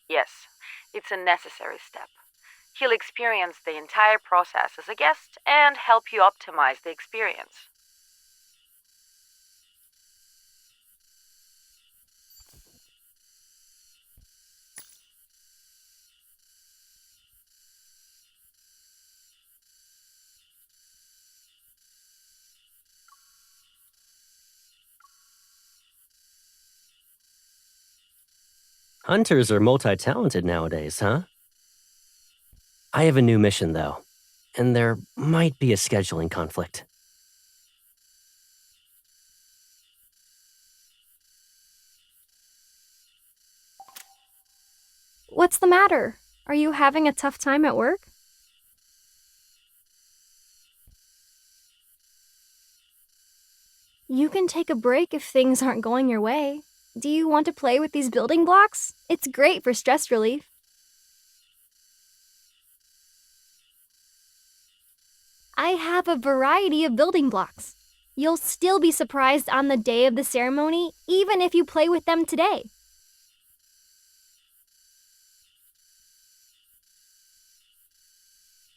Yes, it's a necessary step. He'll experience the entire process as a guest and help you optimize the experience. Hunters are multi-talented nowadays, huh? I have a new mission, though, and there might be a scheduling conflict. What's the matter? Are you having a tough time at work? You can take a break if things aren't going your way. Do you want to play with these building blocks? It's great for stress relief. I have a variety of building blocks. You'll still be surprised on the day of the ceremony, even if you play with them today.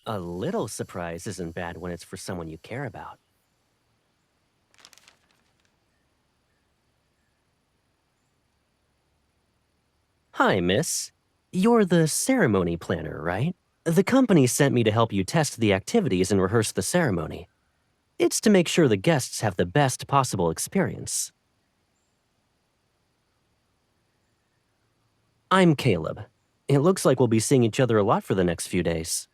A little surprise isn't bad when it's for someone you care about. Hi, miss. You're the ceremony planner, right? The company sent me to help you test the activities and rehearse the ceremony. It's to make sure the guests have the best possible experience. I'm Caleb. It looks like we'll be seeing each other a lot for the next few days.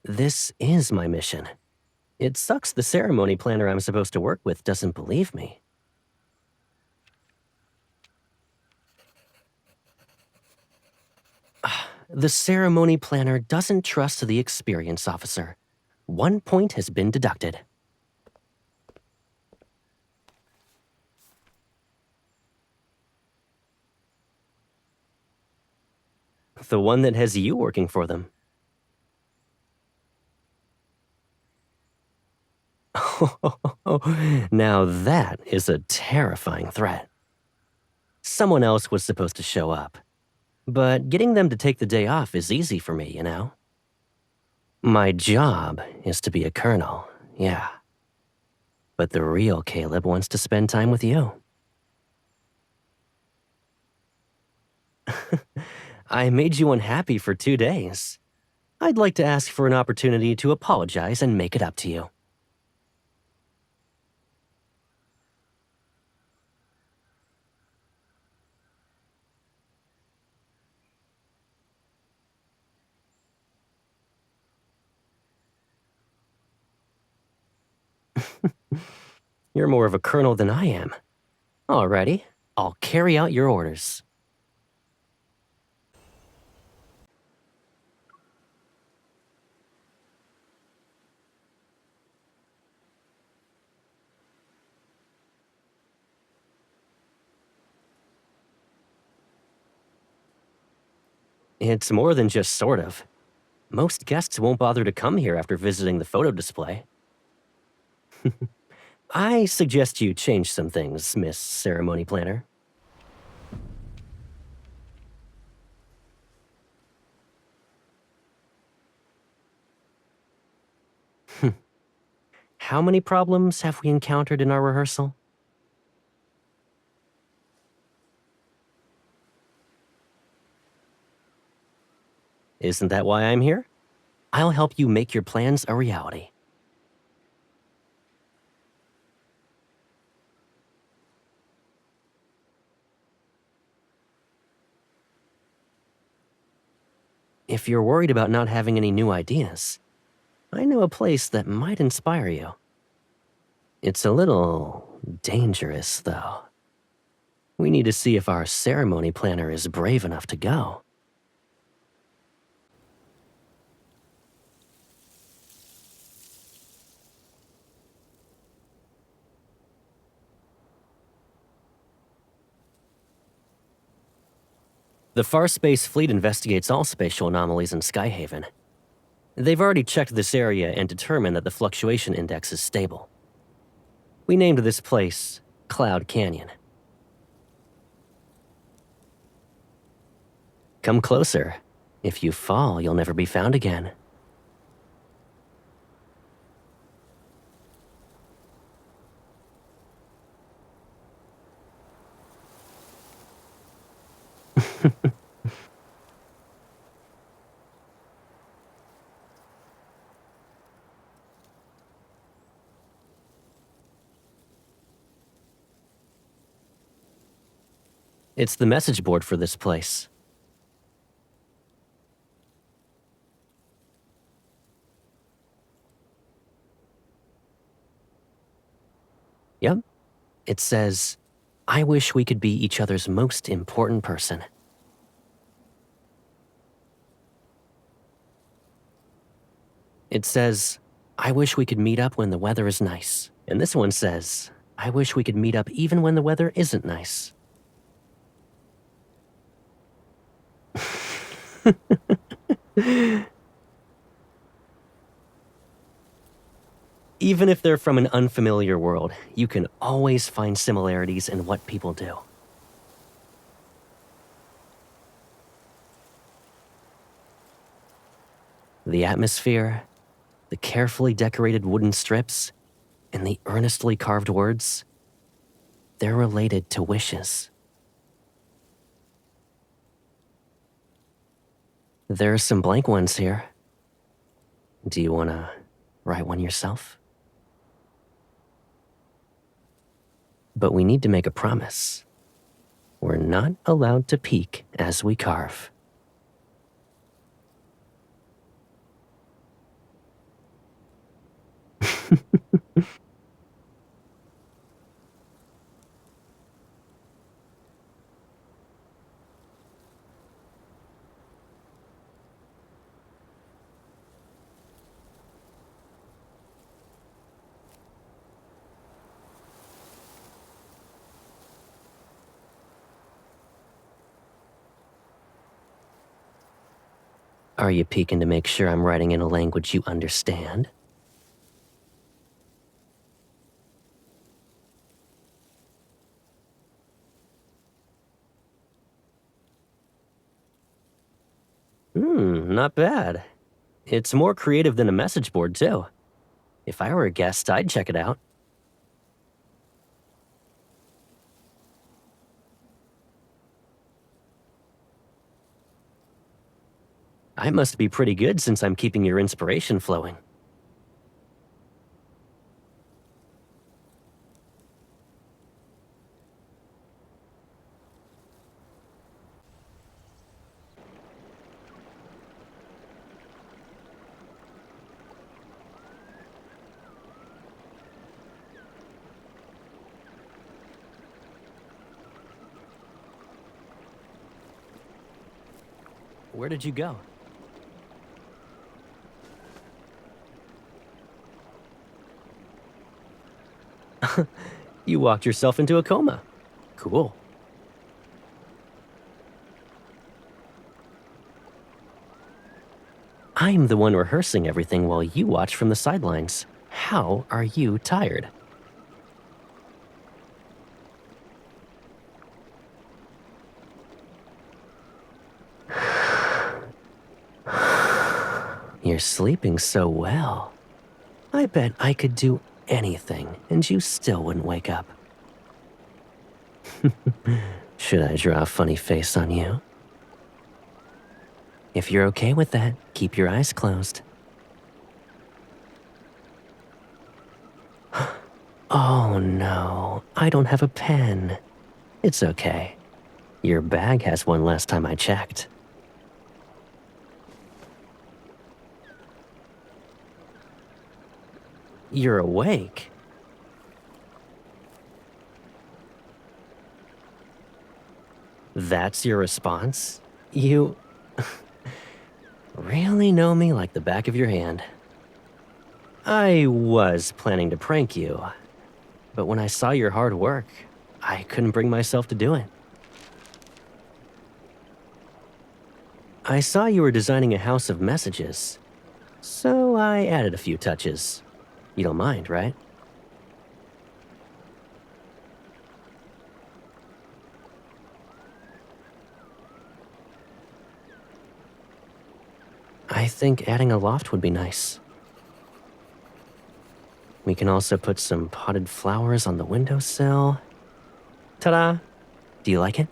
This is my mission. It sucks the ceremony planner I'm supposed to work with doesn't believe me. The ceremony planner doesn't trust the experience officer. 1 point has been deducted. The one that has you working for them. Now that is a terrifying threat. Someone else was supposed to show up. But getting them to take the day off is easy for me, you know? My job is to be a colonel, yeah. But the real Caleb wants to spend time with you. I made you unhappy for 2 days. I'd like to ask for an opportunity to apologize and make it up to you. You're more of a colonel than I am. Alrighty, I'll carry out your orders. It's more than just sort of. Most guests won't bother to come here after visiting the photo display. I suggest you change some things, Miss Ceremony Planner. How many problems have we encountered in our rehearsal? Isn't that why I'm here? I'll help you make your plans a reality. If you're worried about not having any new ideas, I know a place that might inspire you. It's a little dangerous, though. We need to see if our ceremony planner is brave enough to go. The Farspace Fleet investigates all spatial anomalies in Skyhaven. They've already checked this area and determined that the fluctuation index is stable. We named this place Cloud Canyon. Come closer. If you fall, you'll never be found again. It's the message board for this place. Yep. It says, "I wish we could be each other's most important person." It says, "I wish we could meet up when the weather is nice." And this one says, "I wish we could meet up even when the weather isn't nice." Even if they're from an unfamiliar world, you can always find similarities in what people do. The atmosphere, the carefully decorated wooden strips, and the earnestly carved words, they're related to wishes. There are some blank ones here. Do you want to write one yourself? But we need to make a promise. We're not allowed to peek as we carve. Are you peeking to make sure I'm writing in a language you understand? Not bad. It's more creative than a message board, too. If I were a guest, I'd check it out. I must be pretty good since I'm keeping your inspiration flowing. Where did you go? You walked yourself into a coma. Cool. I'm the one rehearsing everything while you watch from the sidelines. How are you tired? You're sleeping so well. I bet I could do anything and you still wouldn't wake up. Should I draw a funny face on you? If you're okay with that, keep your eyes closed. Oh no, I don't have a pen. It's okay. Your bag has one last time I checked. You're awake. That's your response? You really know me like the back of your hand. I was planning to prank you, but when I saw your hard work, I couldn't bring myself to do it. I saw you were designing a house of messages, So I added a few touches. You don't mind, right? I think adding a loft would be nice. We can also put some potted flowers on the windowsill. Ta-da! Do you like it?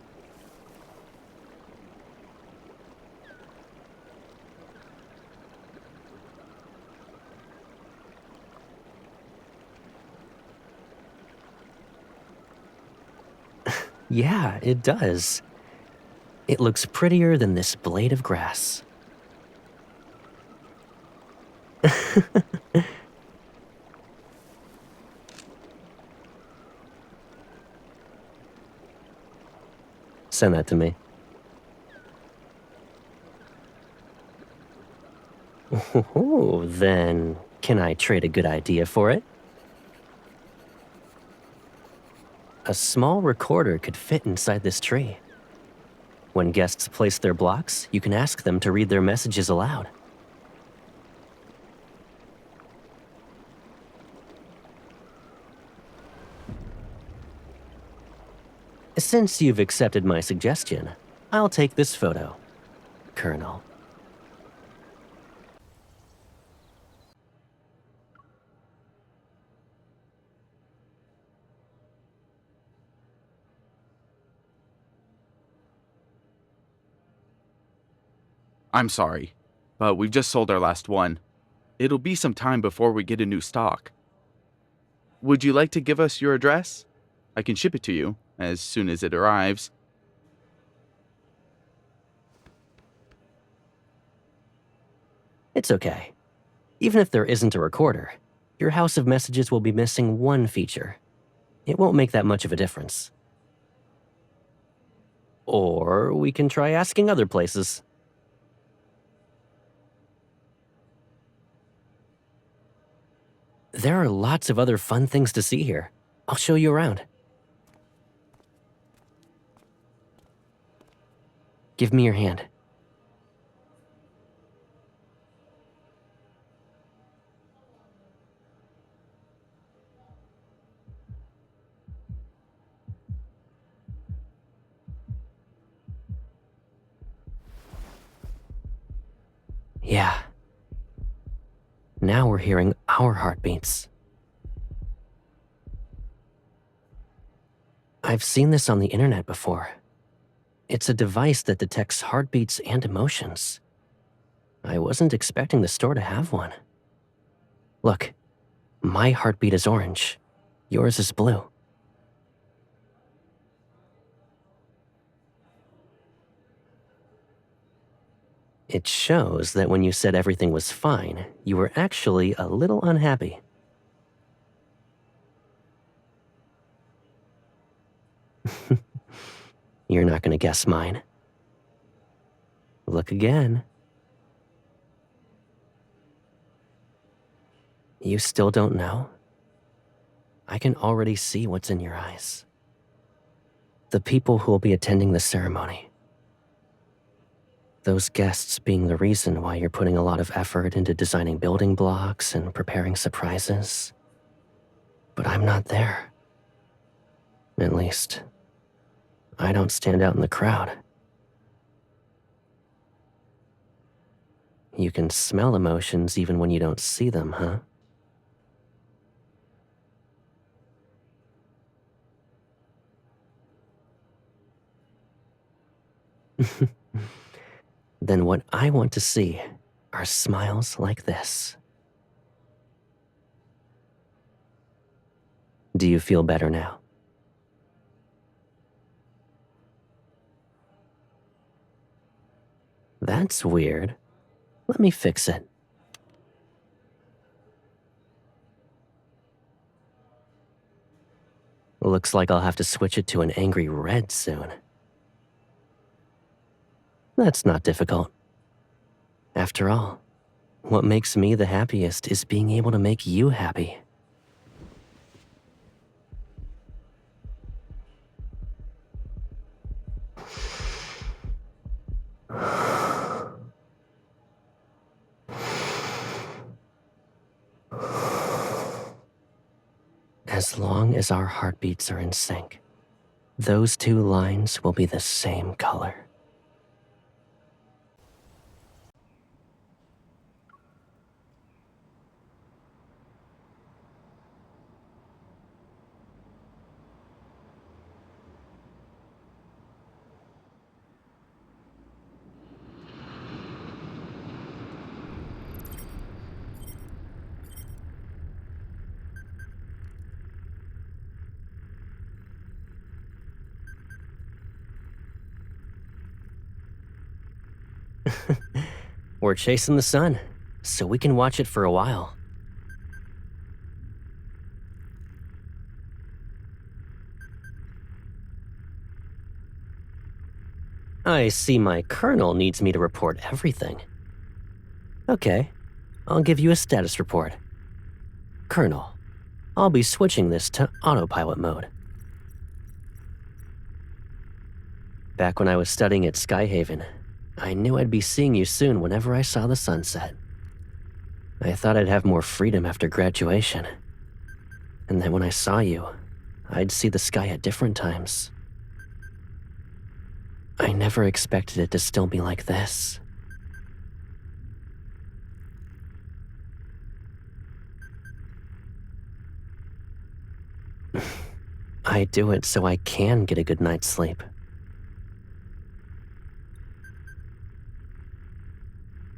Yeah, it does. It looks prettier than this blade of grass. Send that to me. Oh, then can I trade a good idea for it? A small recorder could fit inside this tree. When guests place their blocks, you can ask them to read their messages aloud. Since you've accepted my suggestion, I'll take this photo, Colonel. I'm sorry, but we've just sold our last one. It'll be some time before we get a new stock. Would you like to give us your address? I can ship it to you as soon as it arrives. It's okay. Even if there isn't a recorder, your house of messages will be missing one feature. It won't make that much of a difference. Or we can try asking other places. There are lots of other fun things to see here. I'll show you around. Give me your hand. Yeah. Now we're hearing our heartbeats. I've seen this on the internet before. It's a device that detects heartbeats and emotions. I wasn't expecting the store to have one. Look, my heartbeat is orange. Yours is blue. It shows that when you said everything was fine, you were actually a little unhappy. You're not gonna guess mine. Look again. You still don't know? I can already see what's in your eyes. The people who will be attending the ceremony. Those guests being the reason why you're putting a lot of effort into designing building blocks and preparing surprises. But I'm not there. At least, I don't stand out in the crowd. You can smell emotions even when you don't see them, huh? Then what I want to see are smiles like this. Do you feel better now? That's weird. Let me fix it. Looks like I'll have to switch it to an angry red soon. That's not difficult. After all, what makes me the happiest is being able to make you happy. As long as our heartbeats are in sync, those two lines will be the same color. We're chasing the sun, so we can watch it for a while. I see my colonel needs me to report everything. Okay, I'll give you a status report. Colonel, I'll be switching this to autopilot mode. Back when I was studying at Skyhaven, I knew I'd be seeing you soon whenever I saw the sunset. I thought I'd have more freedom after graduation. And then when I saw you, I'd see the sky at different times. I never expected it to still be like this. I do it so I can get a good night's sleep.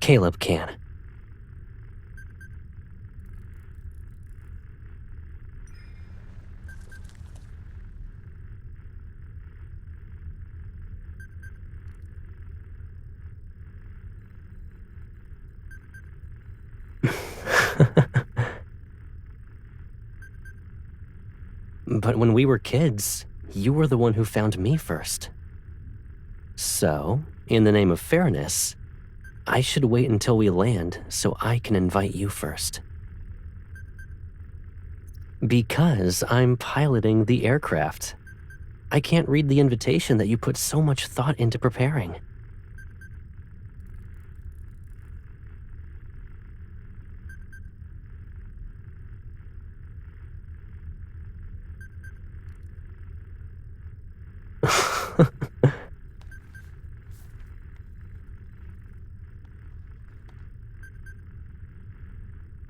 Caleb can. But when we were kids, you were the one who found me first. So, in the name of fairness, I should wait until we land so I can invite you first. Because I'm piloting the aircraft. I can't read the invitation that you put so much thought into preparing.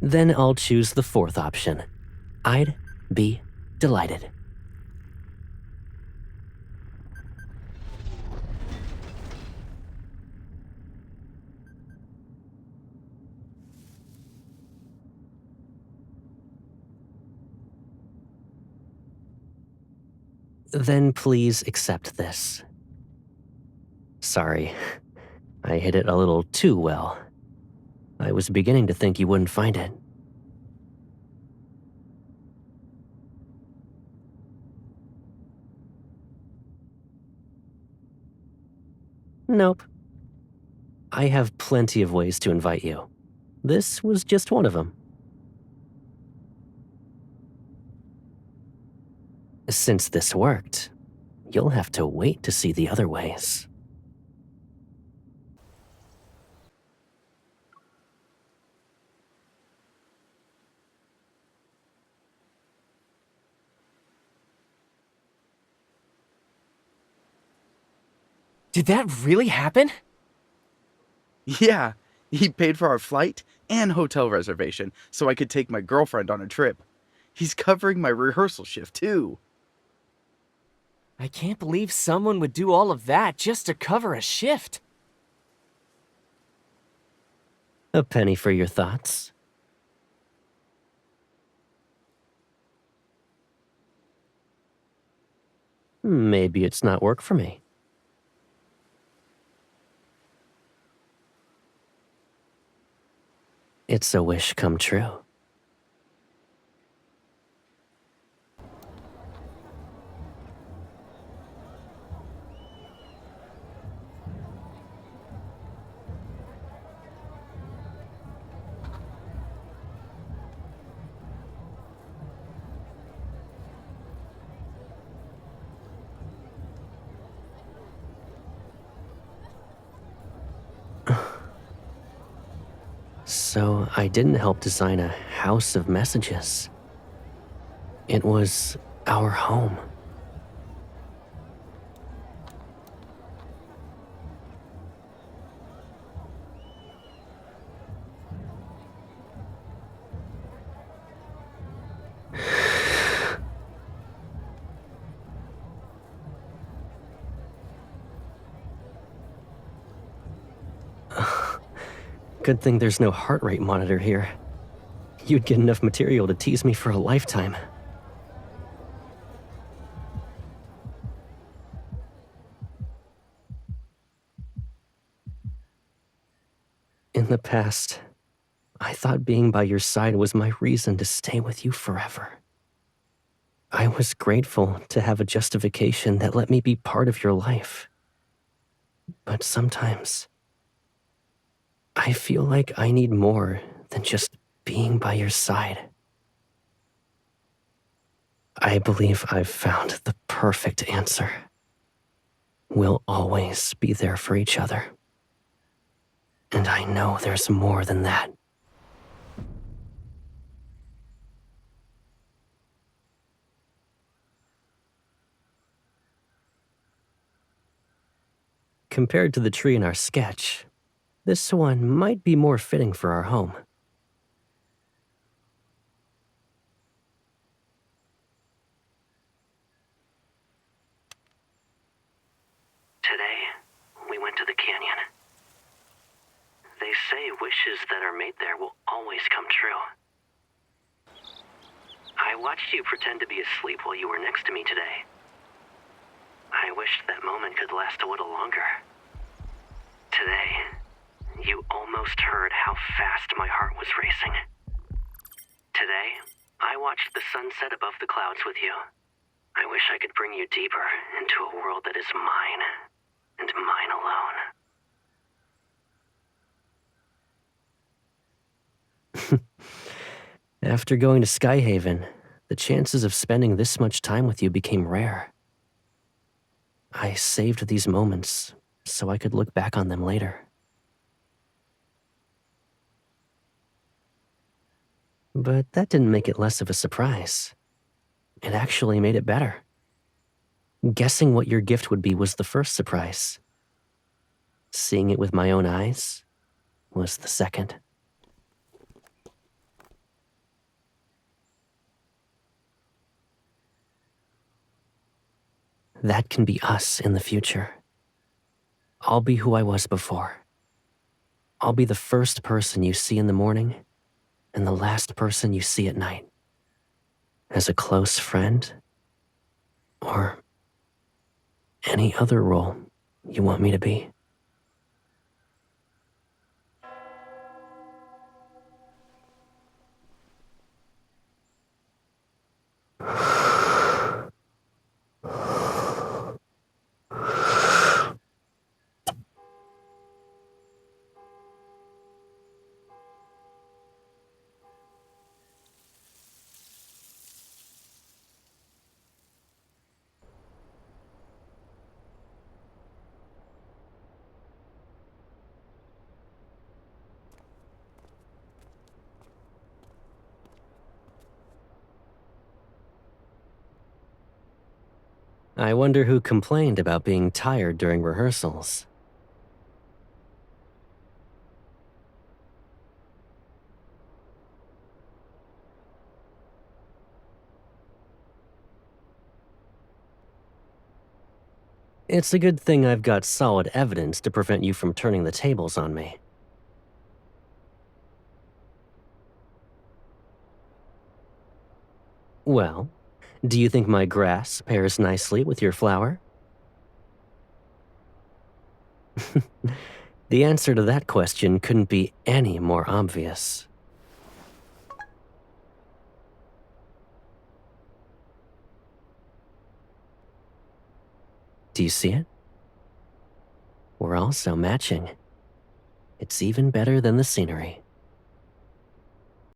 Then I'll choose the fourth option. I'd be delighted. Then please accept this. Sorry, I hid it a little too well. I was beginning to think you wouldn't find it. Nope. I have plenty of ways to invite you. This was just one of them. Since this worked, you'll have to wait to see the other ways. Did that really happen? Yeah, he paid for our flight and hotel reservation so I could take my girlfriend on a trip. He's covering my rehearsal shift, too. I can't believe someone would do all of that just to cover a shift. A penny for your thoughts. Maybe it's not work for me. It's a wish come true. So I didn't help design a house of messages. It was our home. Good thing there's no heart rate monitor here. You'd get enough material to tease me for a lifetime. In the past, I thought being by your side was my reason to stay with you forever. I was grateful to have a justification that let me be part of your life. But sometimes, I feel like I need more than just being by your side. I believe I've found the perfect answer. We'll always be there for each other. And I know there's more than that. Compared to the tree in our sketch, this one might be more fitting for our home. Today, we went to the canyon. They say wishes that are made there will always come true. I watched you pretend to be asleep while you were next to me today. I wished that moment could last a little longer. Today, you almost heard how fast my heart was racing. Today, I watched the sunset above the clouds with you. I wish I could bring you deeper into a world that is mine, and mine alone. After going to Skyhaven, the chances of spending this much time with you became rare. I saved these moments so I could look back on them later. But that didn't make it less of a surprise. It actually made it better. Guessing what your gift would be was the first surprise. Seeing it with my own eyes was the second. That can be us in the future. I'll be who I was before. I'll be the first person you see in the morning and the last person you see at night. As a close friend, or any other role you want me to be. I wonder who complained about being tired during rehearsals. It's a good thing I've got solid evidence to prevent you from turning the tables on me. Well, do you think my grass pairs nicely with your flower? The answer to that question couldn't be any more obvious. Do you see it? We're also matching. It's even better than the scenery.